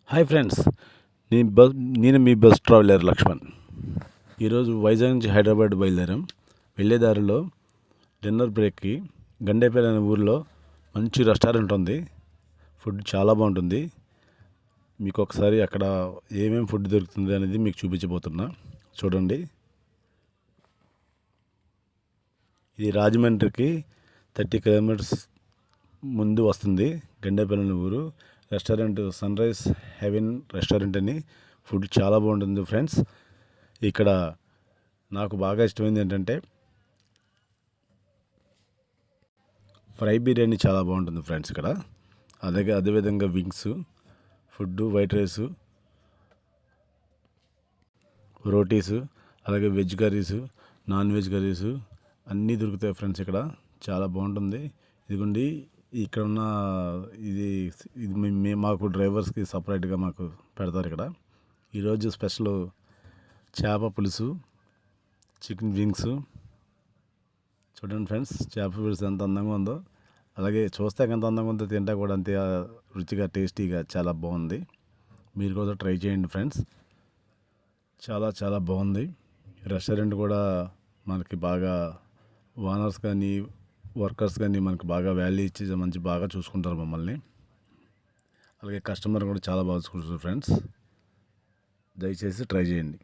Hi friends, నేను నేను మీ bus traveller Laxman. ఈరోజు వైజాగ్ నుంచి హైదరాబాద్ బయలుదేరాం. వెళ్ళే దారిలో డిన్నర్ బ్రేక్కి గండేపల్లి అనే ఊరిలో మంచి రెస్టారెంట్ ఉంది. ఫుడ్ చాలా బాగుంటుంది. మీకు ఒకసారి అక్కడ ఏమేమి ఫుడ్ దొరుకుతుంది అనేది మీకు చూపించబోతున్నా. చూడండి, ఇది రాజమండ్రికి 30 కిలోమీటర్స్ ముందు వస్తుంది. గండేపల్లి అనే ఊరు. Restaurant sunrise heaven restaurant అని. ఫుడ్ చాలా బాగుంటుంది ఫ్రెండ్స్. ఇక్కడ నాకు బాగా ఇష్టమైంది ఏంటంటే ఫ్రై బిర్యానీ చాలా బాగుంటుంది ఫ్రెండ్స్ ఇక్కడ. అదేవిధంగా వింగ్స్, ఫుడ్, వైట్ రైసు, రోటీసు, అలాగే veg curries, non veg curries అన్నీ దొరుకుతాయి ఫ్రెండ్స్ ఇక్కడ. చాలా బాగుంటుంది. ఇదిగోండి, ఇక్కడ ఉన్న ఇది ఇది మాకు డ్రైవర్స్కి సపరేట్గా మాకు పెడతారు ఇక్కడ. ఈరోజు స్పెషల్ చేప పులుసు, చికెన్ వింగ్స్. చూడండి ఫ్రెండ్స్, చేప పులుసు ఎంత అందంగా ఉందో, అలాగే చూస్తే ఎంత అందంగా ఉందో తింటా కూడా అంతే రుచిగా, టేస్టీగా చాలా బాగుంది. మీరు కూడా ట్రై చేయండి ఫ్రెండ్స్. చాలా చాలా బాగుంది. రెస్టారెంట్ కూడా మనకి బాగా ఓనర్స్ కానీ వర్కర్స్ కానీ మనకు బాగా వాల్యూ ఇచ్చి బాగా చూసుకుంటారు మమ్మల్ని. అలాగే కస్టమర్ కూడా చాలా బాగా చూసుకుంటారు ఫ్రెండ్స్. దయచేసి ట్రై చేయండి.